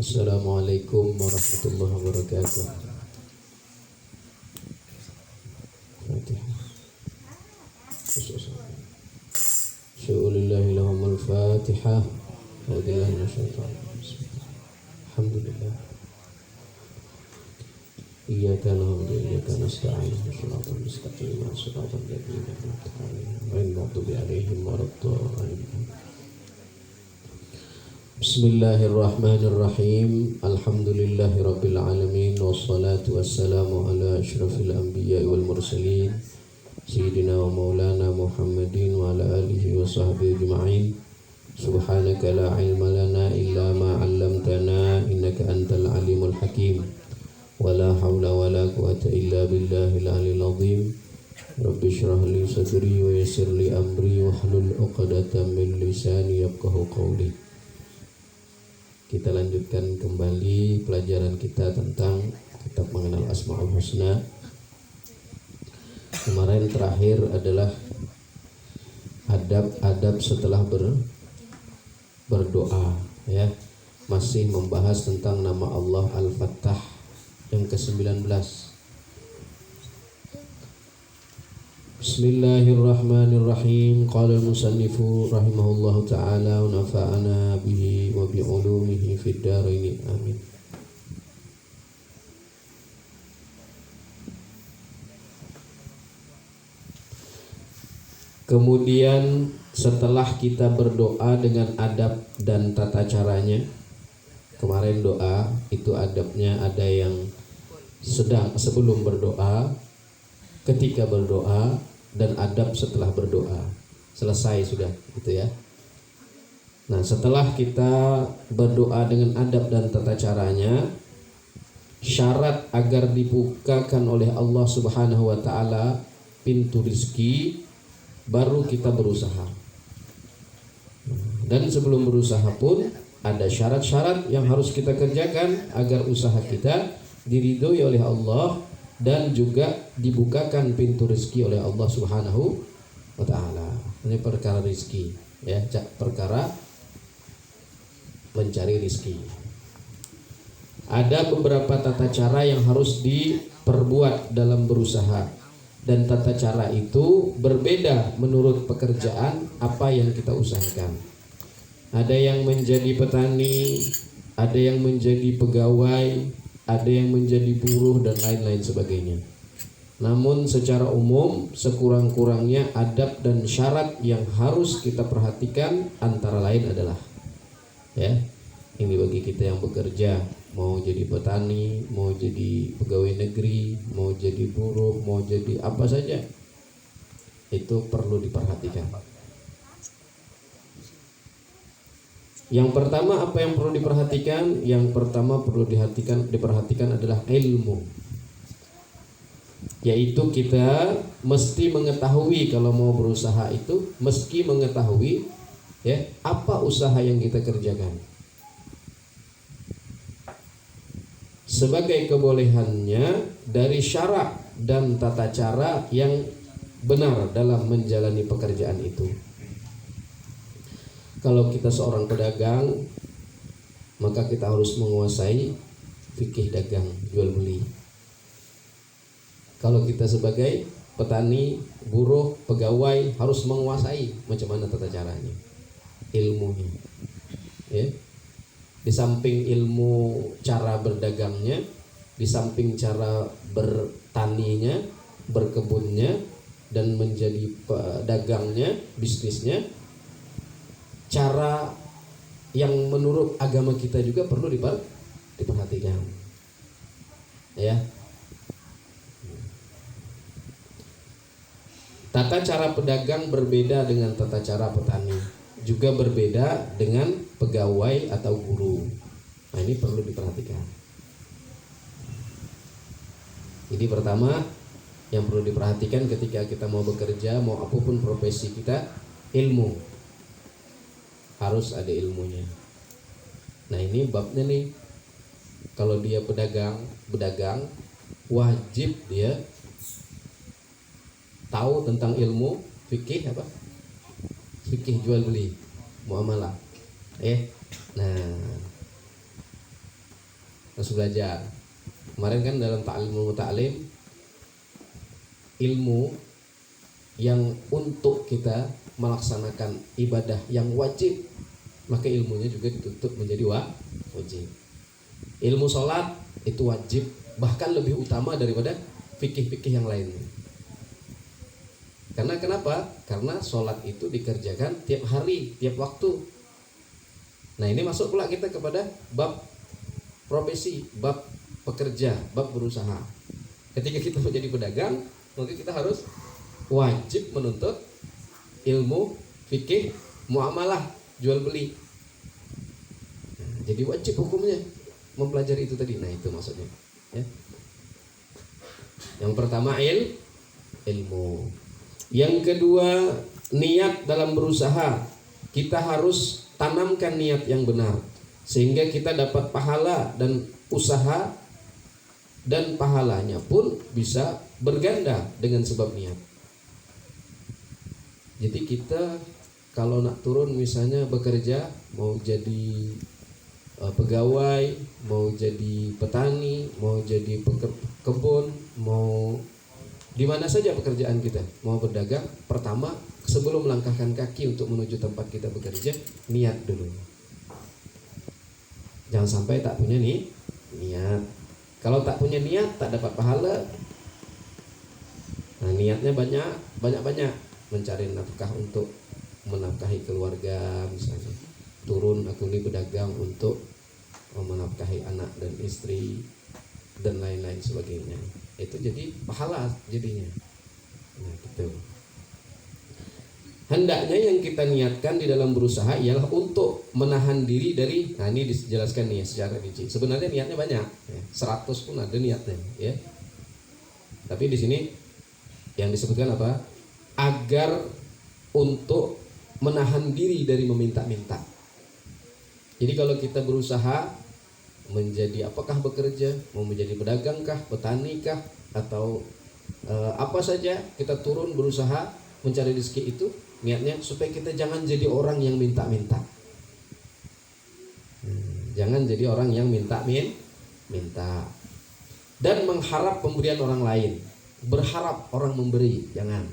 Assalamualaikum warahmatullahi wabarakatuh. Syu'ulillahil Fatihah. Alhamdulillah. Iyyaka na'budu wa iyyaka nasta'in. Shiratal mustaqim, shiratal ladzina an'amta 'alaihim ghairil maghdubi 'alaihim waladdallin. Bismillahirrahmanirrahim. Alhamdulillahirabbil alamin wassalatu wassalamu ala asyrafil anbiya'i wal mursalin sayyidina wa maulana Muhammadin wa ala alihi wa sahbihi ajma'in. Subhanaka la ilma lana illa ma 'allamtana innaka antal alimul hakim. Wala haula wala quwata illa billahil aliyil azim. Rabbi shrah li sadri wa yassir li amri wahlul 'uqdatam min lisani yafqahu qawli. Kita lanjutkan kembali pelajaran kita tentang kitab mengenal Asmaul Husna. Kemarin terakhir adalah adab-adab setelah berdoa, ya. Masih membahas tentang nama Allah Al-Fattah yang ke-19. Bismillahirrahmanirrahim. Qala al-musannifu rahimahullahu ta'ala wa nafa'ana bihi wa bi'ulumihi fid dharain. Amin. Kemudian setelah kita berdoa dengan adab dan tata caranya, kemarin doa itu adabnya ada yang sebelum berdoa, ketika berdoa, dan adab setelah berdoa. Selesai sudah, gitu ya. Nah, setelah kita berdoa dengan adab dan tata caranya, syarat agar dibukakan oleh Allah Subhanahu wa taala pintu rizki, baru kita berusaha. Dan sebelum berusaha pun ada syarat-syarat yang harus kita kerjakan agar usaha kita diridhoi oleh Allah dan juga dibukakan pintu rezeki oleh Allah Subhanahu wa taala. Ini perkara rezeki, ya, perkara mencari rezeki. Ada beberapa tata cara yang harus diperbuat dalam berusaha, dan tata cara itu berbeda menurut pekerjaan apa yang kita usahakan. Ada yang menjadi petani, ada yang menjadi pegawai, ada yang menjadi buruh dan lain-lain sebagainya. Namun secara umum sekurang-kurangnya adab dan syarat yang harus kita perhatikan antara lain adalah, ya, ini bagi kita yang bekerja, mau jadi petani, mau jadi pegawai negeri, mau jadi buruh, mau jadi apa saja, itu perlu diperhatikan. Yang pertama, apa yang perlu diperhatikan? Yang pertama perlu diperhatikan adalah ilmu. Yaitu kita mesti mengetahui, kalau mau berusaha itu mesti mengetahui, ya, apa usaha yang kita kerjakan. Sebagai kebolehannya dari syarat dan tata cara yang benar dalam menjalani pekerjaan itu. Kalau kita seorang pedagang, maka kita harus menguasai fikih dagang, jual beli. Kalau kita sebagai petani, buruh, pegawai, harus menguasai macam mana tata caranya, ilmunya, ya. Di samping ilmu cara berdagangnya, di samping cara bertaninya, berkebunnya, dan menjadi pedagangnya, bisnisnya, cara yang menurut agama kita juga perlu diperhatikan, ya. Tata cara pedagang berbeda dengan tata cara petani, juga berbeda dengan pegawai atau guru. Nah, ini perlu diperhatikan. Jadi pertama yang perlu diperhatikan ketika kita mau bekerja, mau apapun profesi kita, ilmu. Harus ada ilmunya. Nah, ini babnya nih. Kalau dia berdagang, wajib dia tahu tentang ilmu fikih apa? Fikih jual beli, muamalah. Nah, harus belajar. Kemarin kan dalam ta'lim ilmu yang untuk kita melaksanakan ibadah yang wajib, maka ilmunya juga dituntut menjadi wajib. Ilmu sholat itu wajib, bahkan lebih utama daripada fikih-fikih yang lainnya. Karena kenapa? Karena sholat itu dikerjakan tiap hari, tiap waktu. Nah ini masuk pula kita kepada bab profesi, bab pekerja, bab berusaha. Ketika kita menjadi pedagang, maka kita harus wajib menuntut ilmu fikih, muamalah, jual beli. Nah, jadi wajib hukumnya mempelajari itu tadi. Nah itu maksudnya. Ya. Yang pertama ilmu. Yang kedua niat dalam berusaha. Kita harus tanamkan niat yang benar sehingga kita dapat pahala, dan usaha dan pahalanya pun bisa berganda dengan sebab niat. Jadi kita kalau nak turun misalnya bekerja, mau jadi pegawai, mau jadi petani, mau jadi kebun, mau di mana saja pekerjaan kita, mau berdagang, pertama sebelum melangkahkan kaki untuk menuju tempat kita bekerja, niat dulu. Jangan sampai tak punya niat. Kalau tak punya niat, tak dapat pahala. Nah niatnya banyak mencari nafkah untuk menafkahi keluarga misalnya. Turun aku ini berdagang untuk menafkahi anak dan istri dan lain-lain sebagainya. Itu jadi pahala jadinya. Nah gitu. Hendaknya yang kita niatkan di dalam berusaha ialah untuk menahan diri dari, nah ini dijelaskan nih secara rinci. Sebenarnya niatnya banyak, ya, 100 pun ada niatnya, ya. Tapi di sini yang disebutkan apa? Agar untuk menahan diri dari meminta-minta. Jadi kalau kita berusaha menjadi apakah bekerja, mau menjadi pedagang kah, petani kah, atau apa saja, kita turun berusaha mencari rezeki itu, niatnya supaya kita jangan jadi orang yang minta-minta. Jangan jadi orang yang minta dan mengharap pemberian orang lain, berharap orang memberi, jangan.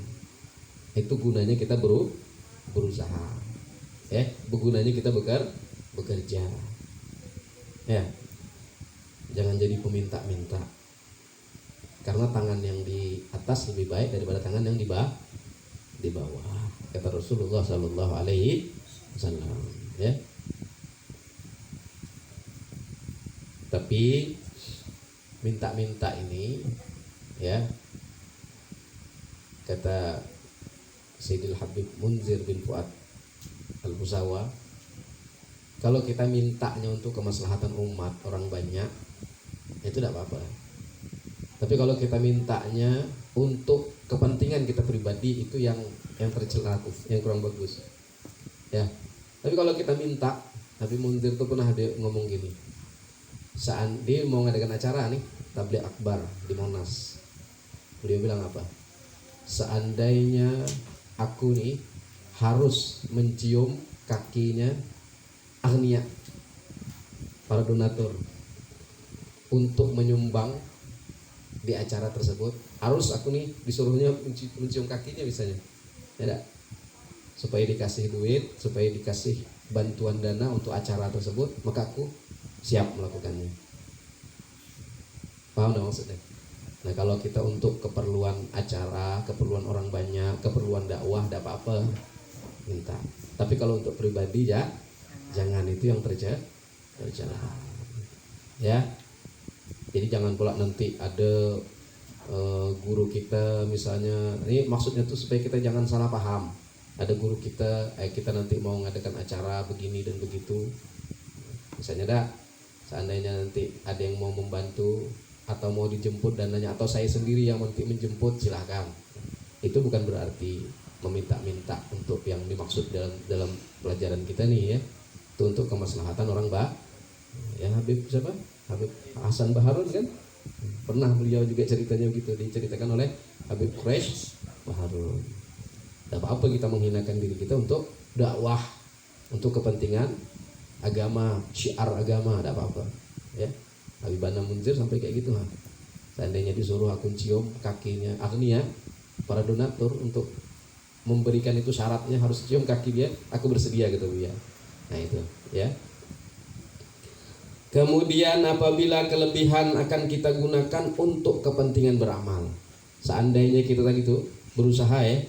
Itu gunanya kita berusaha, ya. Gunanya kita bekerja, ya. Jangan jadi peminta-minta. Karena tangan yang di atas lebih baik daripada tangan yang di bawah. Kata Rasulullah Sallallahu Alaihi Wasallam, ya. Tapi minta-minta ini, ya, kata Sayyidil Habib Munzir bin Fuad Al-Busawa, kalau kita mintanya untuk kemaslahatan umat orang banyak, itu tidak apa-apa. Tapi kalau kita mintanya untuk kepentingan kita pribadi, itu yang tercela, yang kurang bagus, ya. Tapi kalau kita minta, Habib Munzir itu pernah dia ngomong gini, saat dia mau ngadakan acara nih, tabligh akbar di Monas, beliau bilang apa? Seandainya aku nih harus mencium kakinya agnia, para donatur, untuk menyumbang di acara tersebut, harus aku nih disuruhnya mencium kakinya misalnya, ya, supaya dikasih duit, supaya dikasih bantuan dana untuk acara tersebut, maka aku siap melakukannya. Paham dong maksudnya? Nah kalau kita untuk keperluan acara, keperluan orang banyak, keperluan dakwah, tidak apa-apa minta. Tapi kalau untuk pribadi ya jangan, itu yang terjadi. Ya. Jadi jangan pula nanti ada guru kita misalnya, ini maksudnya tuh supaya kita jangan salah paham. Ada guru kita, kita nanti mau ngadakan acara begini dan begitu. Misalnya seandainya nanti ada yang mau membantu atau mau dijemput dananya, atau saya sendiri yang nanti menjemput, silahkan. Itu bukan berarti meminta-minta untuk yang dimaksud dalam pelajaran kita nih, ya. Itu untuk kemaslahatan orang yang Habib siapa? Habib Hasan Baharun kan? Pernah beliau juga ceritanya begitu, diceritakan oleh Habib Quraish Baharun. Tidak apa-apa kita menghinakan diri kita untuk dakwah, untuk kepentingan agama, syiar agama, tidak apa-apa, ya. Habib Ana Munzir sampai kayak gitu lah. Seandainya disuruh aku cium kakinya Agnia, para donatur untuk memberikan itu syaratnya harus cium kaki dia, aku bersedia gitu ya. Nah itu ya. Kemudian apabila kelebihan akan kita gunakan untuk kepentingan beramal. Seandainya kita tadi itu berusaha ya,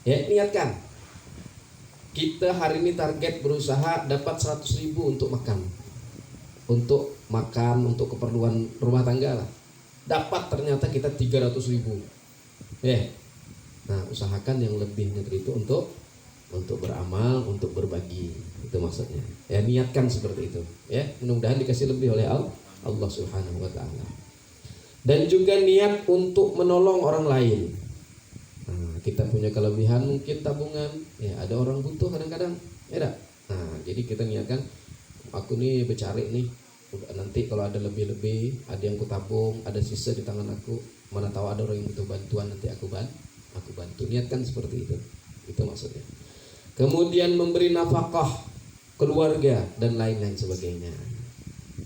niatkan. Kita hari ini target berusaha dapat 100.000 untuk makan. Untuk keperluan rumah tangga lah. Dapat ternyata kita 300.000. Ya. Nah, usahakan yang lebihnya itu untuk beramal, untuk berbagi. Itu maksudnya. Ya, niatkan seperti itu. Ya, mudah-mudahan dikasih lebih oleh Allah Subhanahu wa taala. Dan juga niat untuk menolong orang lain. Nah, kita punya kelebihan mungkin tabungan, ya ada orang butuh kadang-kadang, ya. Nah, jadi kita niatkan, aku nih bercari nih, nanti kalau ada lebih-lebih, ada yang kutabung, ada sisa di tangan aku, mana tahu ada orang yang butuh bantuan, nanti aku bantu. Niatkan seperti itu maksudnya. Kemudian memberi nafkah keluarga dan lain-lain sebagainya.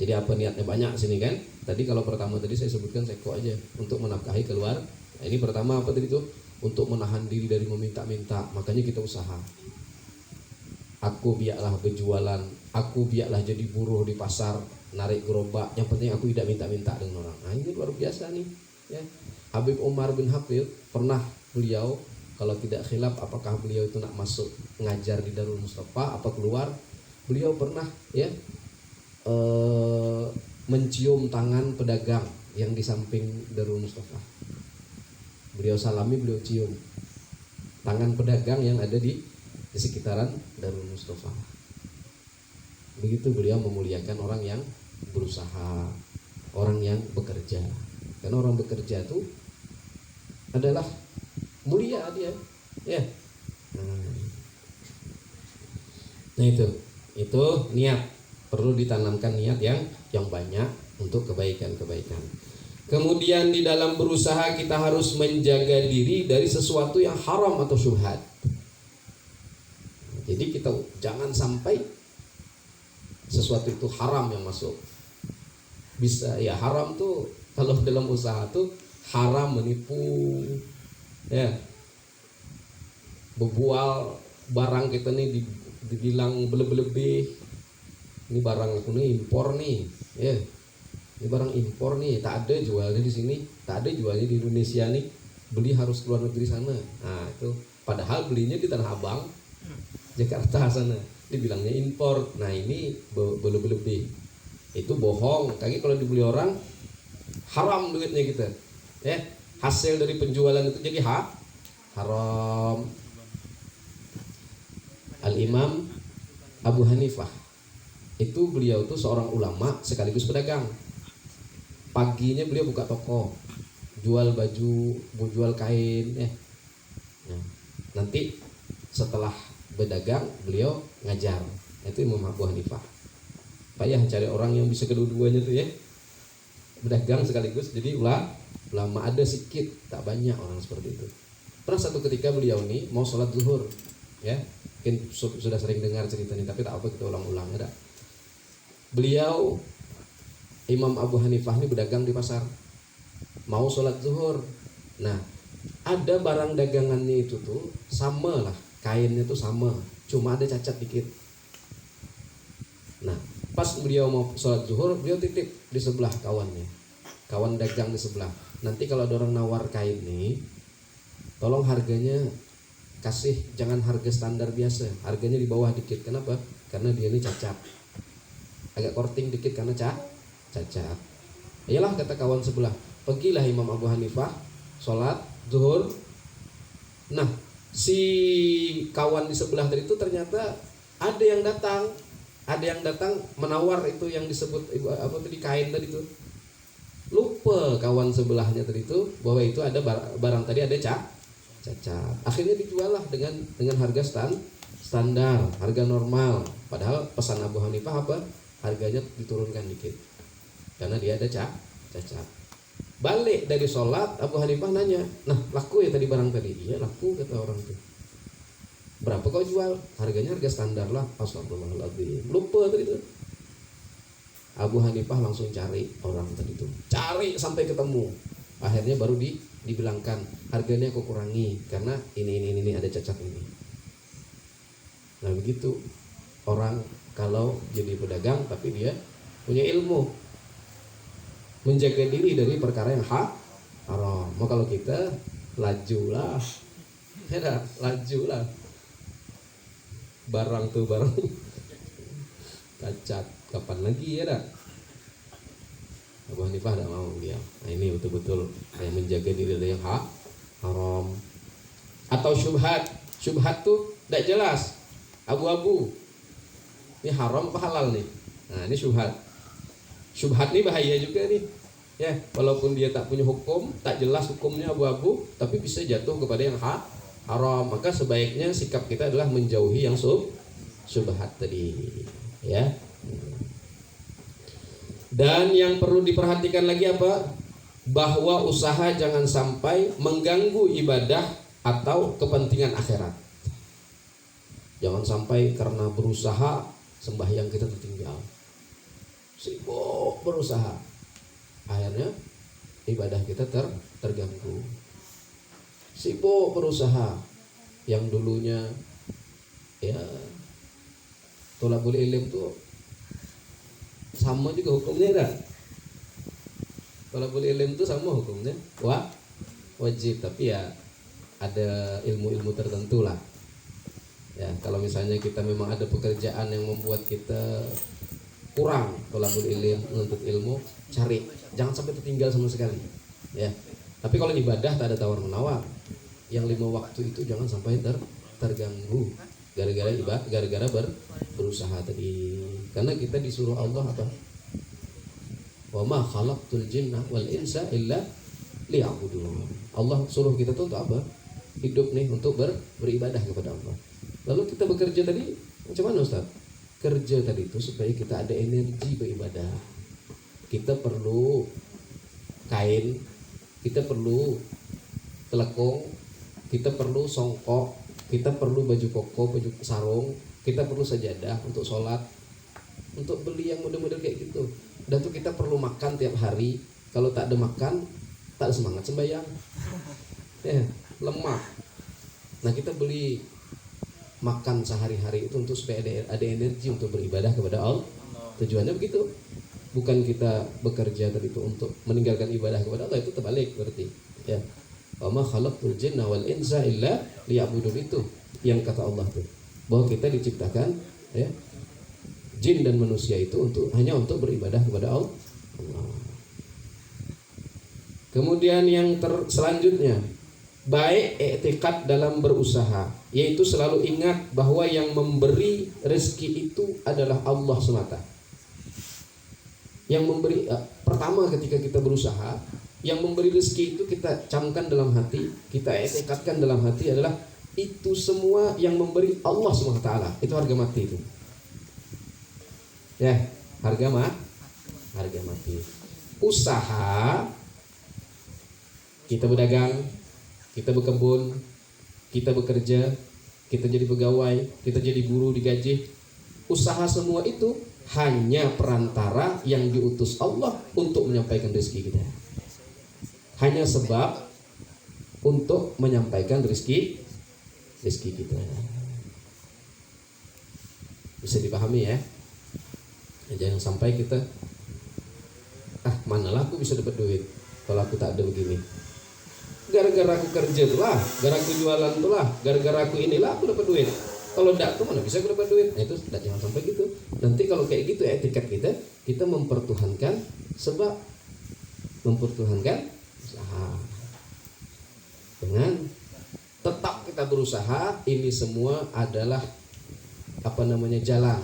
Jadi apa niatnya banyak sini kan? Tadi kalau pertama tadi saya sebutkan seko aja untuk menafkahi keluarga. Nah, ini pertama apa tadi tuh? Untuk menahan diri dari meminta-minta. Makanya kita usaha. Aku biarlah berjualan, aku biarlah jadi buruh di pasar, narik gerobak. Yang penting aku tidak minta-minta dengan orang. Nah, ini luar biasa nih. Ya. Habib Umar bin Hafid pernah beliau, kalau tidak khilaf apakah beliau itu nak masuk ngajar di Darul Mustafa apa keluar, beliau pernah ya mencium tangan pedagang yang di samping Darul Mustafa. Beliau salami, beliau cium tangan pedagang yang ada di sekitaran Darul Mustafa. Begitu beliau memuliakan orang yang berusaha, orang yang bekerja. Karena orang bekerja itu adalah mulia dia, ya. Nah itu niat, perlu ditanamkan niat yang banyak untuk kebaikan-kebaikan. Kemudian di dalam berusaha kita harus menjaga diri dari sesuatu yang haram atau syubhat. Jadi kita jangan sampai sesuatu itu haram yang masuk. Bisa ya, haram tuh kalau dalam usaha tuh haram menipu, ya, berbual barang kita nih dibilang berlebih. Ini barang aku nih impor nih, ya. Ini barang impor nih, tak ada jualnya di sini, tak ada jualnya di Indonesia nih, beli harus keluar negeri sana. Nah itu, padahal belinya di Tanah Abang, Jakarta sana, dibilangnya impor. Nah ini berlebih, itu bohong. Kaki kalau dibeli orang haram duitnya kita, ya. Hasil dari penjualan itu jadi haram. Al-Imam Abu Hanifah itu beliau tuh seorang ulama sekaligus pedagang. Paginya beliau buka toko, jual baju, jual kain, ya. Nah, nanti setelah berdagang beliau ngajar. Itu Imam Abu Hanifah. Payah cari orang yang bisa kedua-duanya tuh, ya. Berdagang sekaligus jadi ulama, ada sedikit, tak banyak orang seperti itu. Pernah satu ketika beliau ini mau sholat zuhur, ya. Mungkin sudah sering dengar cerita ini, tapi tak apa kita ulang-ulang, ada. Beliau Imam Abu Hanifah ini berdagang di pasar, mau sholat zuhur. Nah, ada barang dagangannya itu tuh sama lah, kainnya tuh sama, cuma ada cacat dikit. Nah, pas beliau mau sholat zuhur, beliau titip di sebelah kawan dagang di sebelah. Nanti kalau ada orang nawar kain nih, tolong harganya kasih, jangan harga standar biasa, harganya di bawah dikit. Kenapa? Karena dia ini cacat, agak korting dikit karena cacat. Iyalah, kata kawan sebelah, pergilah Imam Abu Hanifah sholat zuhur. Nah, si kawan di sebelah tadi itu ternyata ada yang datang menawar itu yang disebut apa tadi, kain tadi itu. Lupa kawan sebelahnya tadi itu bahwa itu ada barang tadi ada cacat. Akhirnya dijual lah dengan harga standar, harga normal. Padahal pesan Abu Hanifah apa? Harganya diturunkan dikit karena dia ada cacat. Balik dari sholat, Abu Hanifah nanya, nah laku ya tadi barang tadi? Iya laku, kata orang itu. Berapa kau jual? Harganya harga standar lah. Astagfirullahaladzim, lupa tadi itu. Abu Hanifah langsung cari orang tadi itu, cari sampai ketemu. Akhirnya baru dibilangkan harganya aku kurangi karena ini ada cacat ini. Nah begitu orang kalau jadi pedagang tapi dia punya ilmu, menjaga diri dari perkara yang haram. Mau kalau kita lajulah, ya lajulah. Barang tuh barang cacat, kapan lagi ya dah. Abu Hanifah tidak mau dia. Nah ini betul-betul kayak menjaga diri dari yang haram. Atau syubhat tuh tidak jelas, abu-abu. Ini haram apa halal nih? Nah ini syubhat nih bahaya juga nih. Ya, walaupun dia tak punya hukum, tak jelas hukumnya abu-abu, tapi bisa jatuh kepada yang haram. Maka sebaiknya sikap kita adalah menjauhi yang syubhat tadi, ya. Dan yang perlu diperhatikan lagi apa? Bahwa usaha jangan sampai mengganggu ibadah atau kepentingan akhirat. Jangan sampai karena berusaha sembahyang kita tertinggal. Sibuk berusaha, akhirnya ibadah kita terganggu. Sibuk berusaha, yang dulunya ya thalabul ilm tuh sama juga hukumnya kan? Thalabul ilm tuh sama hukumnya, wajib, tapi ya ada ilmu-ilmu tertentu lah. Ya kalau misalnya kita memang ada pekerjaan yang membuat kita kurang thalabul ilm, menuntut ilmu, cari, jangan sampai tertinggal sama sekali. Ya. Tapi kalau ibadah tak ada tawar menawar. Yang 5 waktu itu jangan sampai terganggu gara-gara berusaha tadi. Karena kita disuruh Allah apa? Wa ma khalaqtul jinna wal insa illa liya'budun. Allah suruh kita tuh untuk apa? Hidup nih untuk beribadah kepada Allah. Lalu kita bekerja tadi macam mana Ustaz? Kerja tadi itu supaya kita ada energi beribadah. Kita perlu kain, kita perlu telekung, kita perlu songkok, kita perlu baju koko, baju sarung, kita perlu sajadah untuk sholat, untuk beli yang model-model kayak gitu. Dan tuh kita perlu makan tiap hari. Kalau tak ada makan, tak ada semangat sembahyang. Ya, lemah. Nah kita beli makan sehari-hari itu untuk supaya ada energi untuk beribadah kepada Allah. Tujuannya begitu. Bukan kita bekerja tadi itu untuk meninggalkan ibadah kepada Allah, itu terbalik berarti. Ya. Wa ma khalaqtul jinna wal insa illa liya'budun, itu yang kata Allah tuh. Bahwa kita diciptakan ya, jin dan manusia itu hanya untuk beribadah kepada Allah. Kemudian yang selanjutnya, baik i'tikad dalam berusaha, yaitu selalu ingat bahwa yang memberi rezeki itu adalah Allah semata. Yang memberi pertama ketika kita berusaha, yang memberi rezeki itu kita camkan dalam hati, kita i'tikadkan dalam hati adalah itu semua yang memberi Allah SWT. Itu harga mati itu. Ya, harga mati. Usaha, kita berdagang, kita berkebun, kita bekerja, kita jadi pegawai, kita jadi buruh digaji. Usaha semua itu hanya perantara yang diutus Allah untuk menyampaikan rezeki kita. Hanya sebab untuk menyampaikan rezeki kita. Bisa dipahami ya? Jangan sampai kita manalah aku bisa dapat duit kalau aku tak ada begini. Gara-gara aku kerja tuh lah, gara-gara aku jualan tuh lah, gara-gara aku inilah aku dapat duit. Kalau enggak tuh mana bisa aku dapat duit? Nah itu jangan sampai gitu. Nanti kalau kayak gitu etiket kita mempertuhankan sebab, mempertuhankan usaha. Dengan tetap kita berusaha, ini semua adalah jalan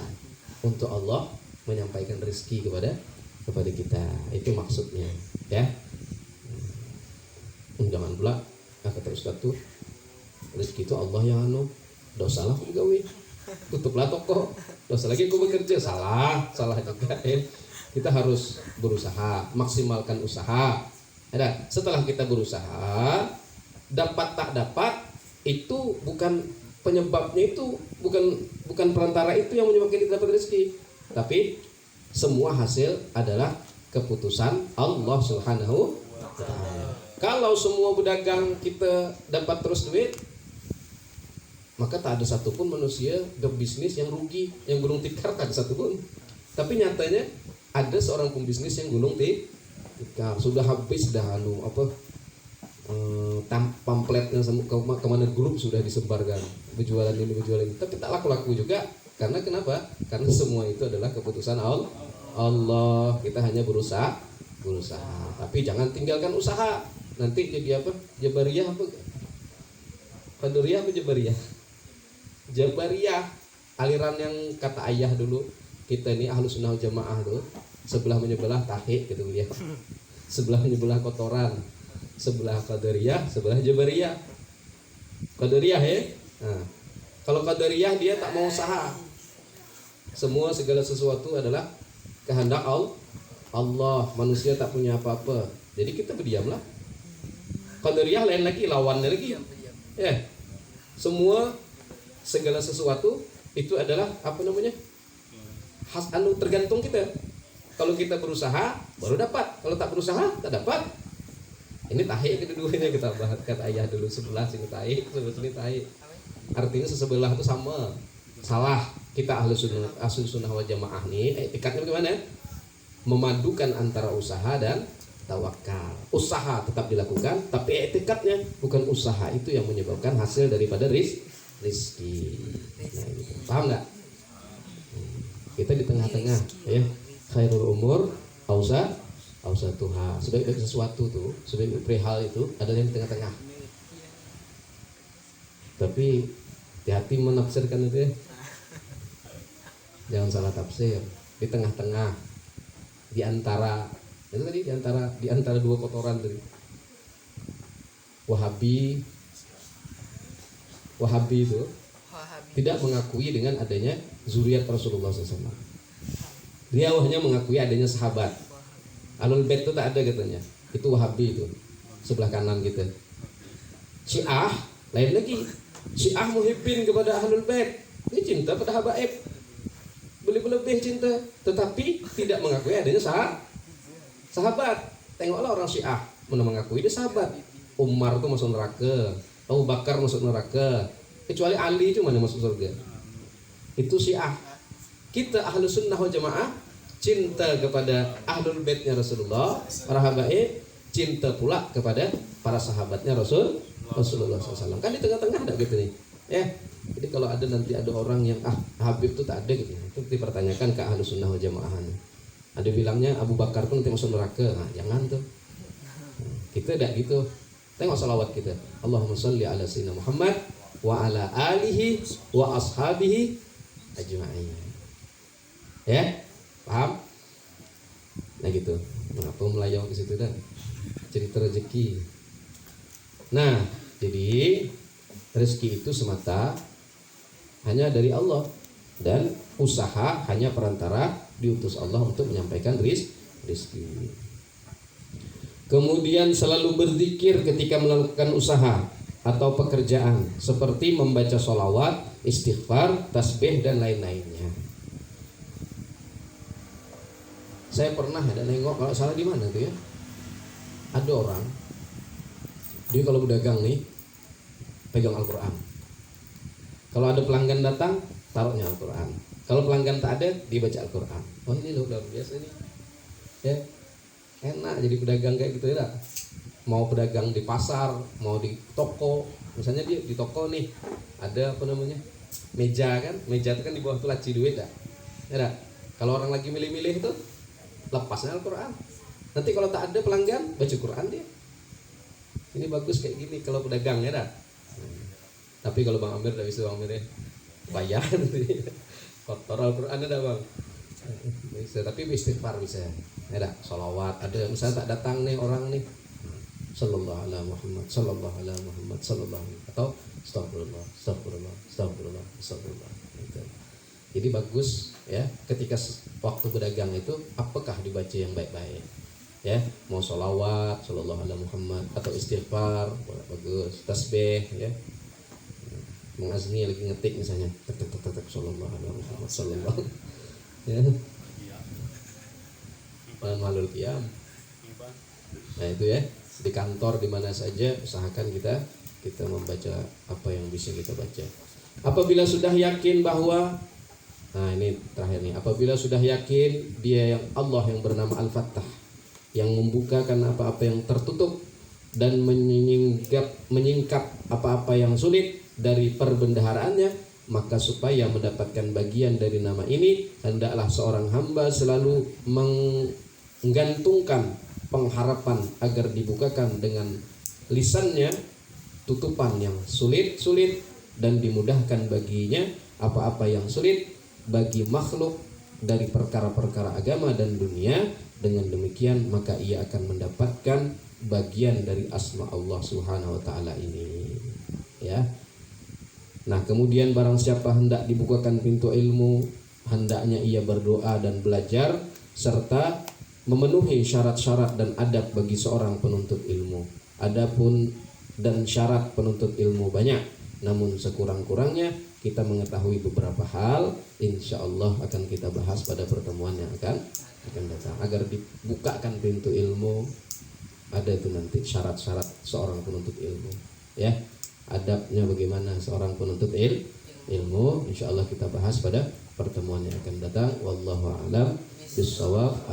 untuk Allah menyampaikan rezeki kepada kita. Itu maksudnya, ya. Jangan pula kata Ustaz tuh rezeki itu Allah yang dosa lah aku gawe, tutuplah toko, dosa lagi aku bekerja, salah juga ya. Kita harus berusaha, maksimalkan usaha. Setelah kita berusaha, dapat tak dapat itu bukan penyebabnya, itu bukan perantara itu yang menyebabkan kita dapat rezeki, tapi semua hasil adalah keputusan Allah Subhanahu wa Ta'ala. Kalau semua pedagang kita dapat terus duit, maka tak ada satupun manusia berbisnis yang rugi, yang gulung tikar, tak ada satupun. Tapi nyatanya ada seorang pembisnis yang gulung tikar, sudah habis dah pamfletnya kemana grup sudah disebarkan, berjualan ini berjualan ini, tapi tak laku-laku juga. Karena kenapa? Karena semua itu adalah keputusan Allah. Kita hanya berusaha, tapi jangan tinggalkan usaha. Nanti jadi apa? Jabariyah apa? Qadariyah apa Jabariyah? Jabariyah, aliran yang kata ayah dulu. Kita ini Ahlus Sunnah wal Jamaah tuh, sebelah menyebelah tahi gitu ya. Sebelah menyebelah kotoran. Sebelah Qadariyah, sebelah Jabariyah. Qadariyah ya. Nah, kalau Qadariyah dia tak mau usaha. Semua segala sesuatu adalah kehendak Allah. Manusia tak punya apa-apa. Jadi kita berdiamlah. Qadariyah lain lagi, lawannya lagi. Ya. Semua segala sesuatu itu adalah apa namanya? Tergantung kita. Kalau kita berusaha baru dapat. Kalau tak berusaha tak dapat. Ini tahi kedua-duanya kita bahas, kata ayah dulu, sebelah sini tahi, sebelah sini tahi. Artinya sesebelah itu sama. Salah. Kita Ahlus Sunnah wal Jamaah nih, etikatnya bagaimana? Memadukan antara usaha dan tawakal. Usaha tetap dilakukan, tapi etikatnya bukan usaha itu yang menyebabkan hasil daripada rizki. Nah, gitu. Paham nggak? Kita di tengah-tengah, ya. Khairul umur Tuhan. Sebaik-baik sesuatu tuh, sebaik perihal itu ada yang di tengah-tengah. Tapi hati-hati menafsirkan itu ya. Jangan salah tafsir. Di tengah-tengah, di antara itu tadi, di antara dua kotoran tadi. Wahabi itu tidak mengakui dengan adanya zuriat Rasulullah SAW. Dia hanya mengakui adanya sahabat. Ahlul Bait itu tak ada katanya. Itu Wahabi itu. Sebelah kanan kita. Syiah lain lagi. Syiah muhibbin kepada Ahlul Bait. Ini cinta pada habaib. Berlebih cinta, tetapi tidak mengakui adanya sahabat. Tengoklah orang Syiah, mana mengakui dia sahabat. Umar itu masuk neraka, Abu Bakar masuk neraka, kecuali Ali cuma yang masuk surga. Itu Syiah. Kita Ahlus Sunnah wal Jamaah cinta kepada Ahlul Baitnya Rasulullah, para habaib, cinta pula kepada para sahabatnya Rasulullah SAW. Kan di tengah-tengah ada gitu nih, ya. Jadi kalau ada nanti ada orang yang Habib itu tak ada gitu, itu dipertanyakan ke Ahlus Sunnah wal Jamaah. Ada bilangnya Abu Bakar pun nanti masuk neraka, nah, jangan tuh. Kita tidak gitu. Tengok salawat kita. Allahumma sholli ala sayyidina Muhammad wa ala alihi wa ashabihi ajma'in. Ya, paham? Nah gitu. Mengapa melayang ke situ dah? Cerita rezeki. Nah, jadi rezeki itu semata hanya dari Allah, dan usaha hanya perantara diutus Allah untuk menyampaikan rezeki. Kemudian selalu berzikir ketika melakukan usaha atau pekerjaan, seperti membaca sholawat, istighfar, tasbih dan lain-lainnya. Saya pernah ada nengok, kalau salah di mana tuh ya, ada orang dia kalau berdagang nih pegang Al-Quran. Kalau ada pelanggan datang taruhnya Al-Quran. Kalau pelanggan tak ada dibaca Al-Quran. Oh ini loh luar biasa nih ya. Enak jadi pedagang kayak gitu ya. Mau pedagang di pasar, mau di toko, misalnya dia di toko nih ada apa namanya meja kan, meja itu kan di bawah tuh laci duit dah. Ya, kalau orang lagi milih-milih itu lepasnya Al-Quran. Nanti kalau tak ada pelanggan baca Quran dia. Ini bagus kayak gini kalau pedagang ya dah. Tapi kalau Bang Amir tidak bisa, Bang Amir ya bayar kotor Al-Quran ada Bang. Bisa, tapi istighfar bisa. Ada sholawat, ada misalnya tak datang nih orang nih, sallallahu alaihi Muhammad, sallallahu alaihi Muhammad, sallallahu alaihi, atau astagfirullah, astagfirullah, astagfirullah, astagfirullah. Gitu. Jadi bagus ya ketika waktu berdagang itu apakah dibaca yang baik-baik. Ya, mau sholawat, sallallahu alaihi Muhammad, atau istighfar, bagus, tasbih ya. Bang Azmi lagi ngetik misalnya, tek sallallahu alaihi Muhammad, sallallahu ya. malul qiyam. Nah itu ya, di kantor di mana saja usahakan kita membaca apa yang bisa kita baca. Apabila sudah yakin bahwa, nah ini terakhir nih, apabila sudah yakin dia yang Allah yang bernama Al-Fattah, yang membukakan apa-apa yang tertutup dan menyingkap apa-apa yang sulit dari perbendaharaannya, maka supaya mendapatkan bagian dari nama ini, hendaklah seorang hamba selalu menggantungkan pengharapan agar dibukakan dengan lisannya tutupan yang sulit-sulit dan dimudahkan baginya apa-apa yang sulit bagi makhluk dari perkara-perkara agama dan dunia. Dengan demikian maka ia akan mendapatkan bagian dari asma Allah Subhanahu wa taala ini, ya. Nah, kemudian barang siapa hendak dibukakan pintu ilmu, hendaknya ia berdoa dan belajar serta memenuhi syarat-syarat dan adab bagi seorang penuntut ilmu. Adapun dan syarat penuntut ilmu banyak, namun sekurang-kurangnya kita mengetahui beberapa hal, insya Allah akan kita bahas pada pertemuan yang akan datang. Agar dibukakan pintu ilmu, ada itu nanti syarat-syarat seorang penuntut ilmu, ya. Adabnya bagaimana seorang penuntut ilmu, insya Allah kita bahas pada pertemuan yang akan datang. Wallahu a'lam bishawab.